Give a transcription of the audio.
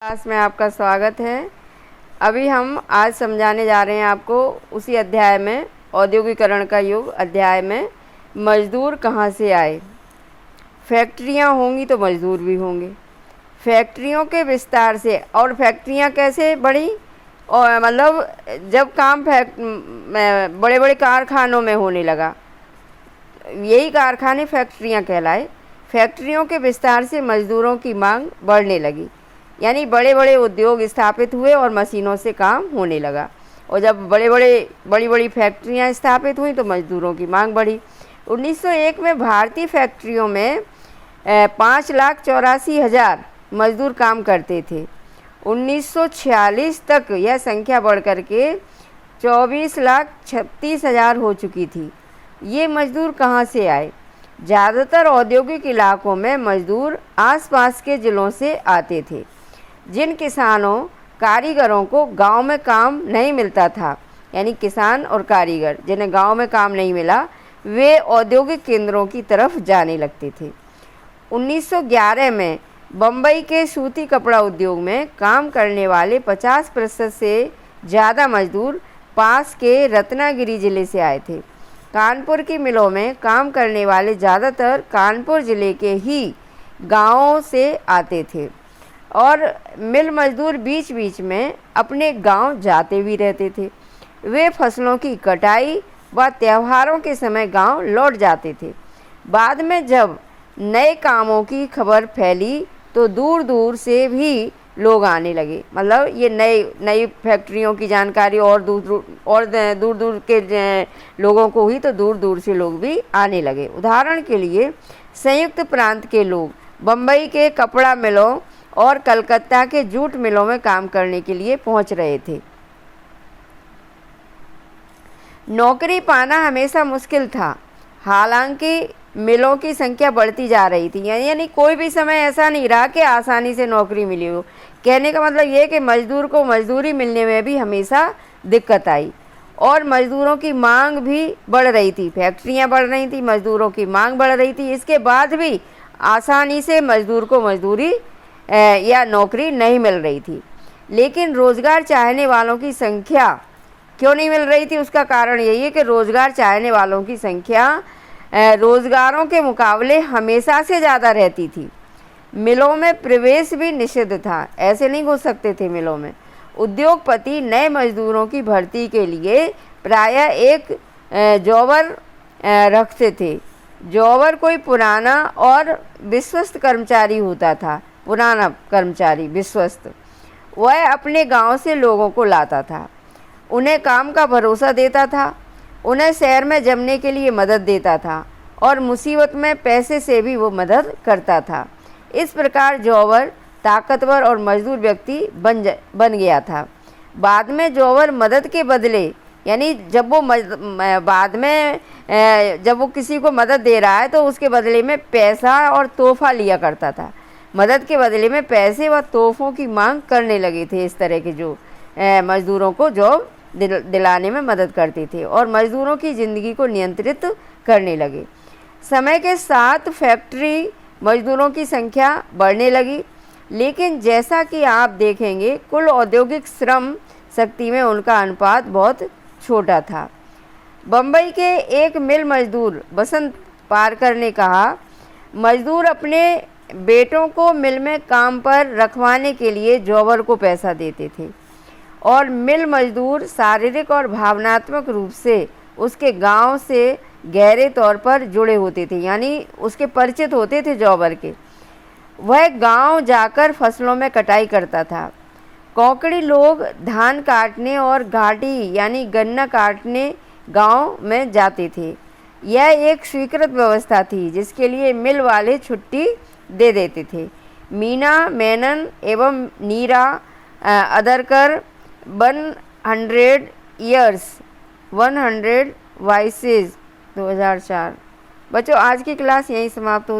Class में आपका स्वागत है। अभी हम आज समझाने जा रहे हैं आपको उसी अध्याय में औद्योगिकरण का युग अध्याय में मजदूर कहाँ से आए। फैक्ट्रियाँ होंगी तो मजदूर भी होंगे। फैक्ट्रियों के विस्तार से और फैक्ट्रियाँ कैसे बढ़ी और मतलब जब काम बड़े बड़े कारखानों में होने लगा, यही कारखाने फैक्ट्रियाँ कहलाए। फैक्ट्रियों के विस्तार से मजदूरों की मांग बढ़ने लगी, यानी बड़े बड़े उद्योग स्थापित हुए और मशीनों से काम होने लगा। और जब बड़ी बड़ी फैक्ट्रियां स्थापित हुई तो मजदूरों की मांग बढ़ी। 1901 में भारतीय फैक्ट्रियों में 5,84,000 मजदूर काम करते थे। 1946 तक यह संख्या बढ़ कर के 24,36,000 हो चुकी थी। ये मजदूर कहाँ से आए? ज़्यादातर औद्योगिक इलाकों में मजदूर आसपास के ज़िलों से आते थे। जिन किसानों कारीगरों को गांव में काम नहीं मिलता था, यानी किसान और कारीगर जिन्हें गांव में काम नहीं मिला, वे औद्योगिक केंद्रों की तरफ जाने लगते थे। 1911 में बम्बई के सूती कपड़ा उद्योग में काम करने वाले 50% से ज़्यादा मजदूर पास के रत्नागिरी ज़िले से आए थे। कानपुर की मिलों में काम करने वाले ज़्यादातर कानपुर ज़िले के ही गांवों से आते थे और मिल मजदूर बीच बीच में अपने गांव जाते भी रहते थे। वे फसलों की कटाई व त्योहारों के समय गांव लौट जाते थे। बाद में जब नए कामों की खबर फैली तो दूर दूर से भी लोग आने लगे। मतलब ये नई फैक्ट्रियों की जानकारी और दूर दूर के लोगों को हुई तो दूर दूर से लोग भी आने लगे। उदाहरण के लिए संयुक्त प्रांत के लोग बम्बई के कपड़ा मिलों और कलकत्ता के जूट मिलों में काम करने के लिए पहुंच रहे थे। नौकरी पाना हमेशा मुश्किल था, हालांकि मिलों की संख्या बढ़ती जा रही थी। यानी कोई भी समय ऐसा नहीं रहा कि आसानी से नौकरी मिली हो। कहने का मतलब ये कि मजदूर को मजदूरी मिलने में भी हमेशा दिक्कत आई और मजदूरों की मांग भी बढ़ रही थी। फैक्ट्रियां बढ़ रही थी, मजदूरों की मांग बढ़ रही थी। इसके बाद भी आसानी से मजदूर को मजदूरी या नौकरी नहीं मिल रही थी। लेकिन रोज़गार चाहने वालों की संख्या क्यों नहीं मिल रही थी? उसका कारण यही है कि रोज़गार चाहने वालों की संख्या रोज़गारों के मुकाबले हमेशा से ज़्यादा रहती थी। मिलों में प्रवेश भी निषिद्ध था, ऐसे नहीं घुस सकते थे मिलों में। उद्योगपति नए मजदूरों की भर्ती के लिए प्रायः एक जॉबर रखते थे। जॉबर कोई पुराना और विश्वस्त कर्मचारी होता था। पुराना कर्मचारी विश्वस्त, वह अपने गांव से लोगों को लाता था, उन्हें काम का भरोसा देता था, उन्हें शहर में जमने के लिए मदद देता था और मुसीबत में पैसे से भी वो मदद करता था। इस प्रकार जॉबर ताकतवर और मजदूर व्यक्ति बन गया था। बाद में जॉबर मदद के बदले, यानी जब वो बाद में जब वो किसी को मदद दे रहा है तो उसके बदले में पैसा और तोहफा लिया करता था। मदद के बदले में पैसे व तोहफों की मांग करने लगे थे। इस तरह के जो मजदूरों को जॉब दिलाने में मदद करते थे और मजदूरों की ज़िंदगी को नियंत्रित करने लगे। समय के साथ फैक्ट्री मजदूरों की संख्या बढ़ने लगी, लेकिन जैसा कि आप देखेंगे कुल औद्योगिक श्रम शक्ति में उनका अनुपात बहुत छोटा था। बम्बई के एक मिल मजदूर बसंत पारकर ने कहा, मजदूर अपने बेटों को मिल में काम पर रखवाने के लिए जॉबर को पैसा देते थे और मिल मजदूर शारीरिक और भावनात्मक रूप से उसके गांव से गहरे तौर पर जुड़े होते थे, यानी उसके परिचित होते थे जॉबर के। वह गांव जाकर फसलों में कटाई करता था। कोंकणी लोग धान काटने और घाटी यानी गन्ना काटने गांव में जाते थे। यह एक स्वीकृत व्यवस्था थी जिसके लिए मिल वाले छुट्टी दे देते थे। मीना मेनन एवं नीरा अदरकर 100 ईयर्स 100 वाइसेस 2004। बच्चों, आज की क्लास यहीं समाप्त हो।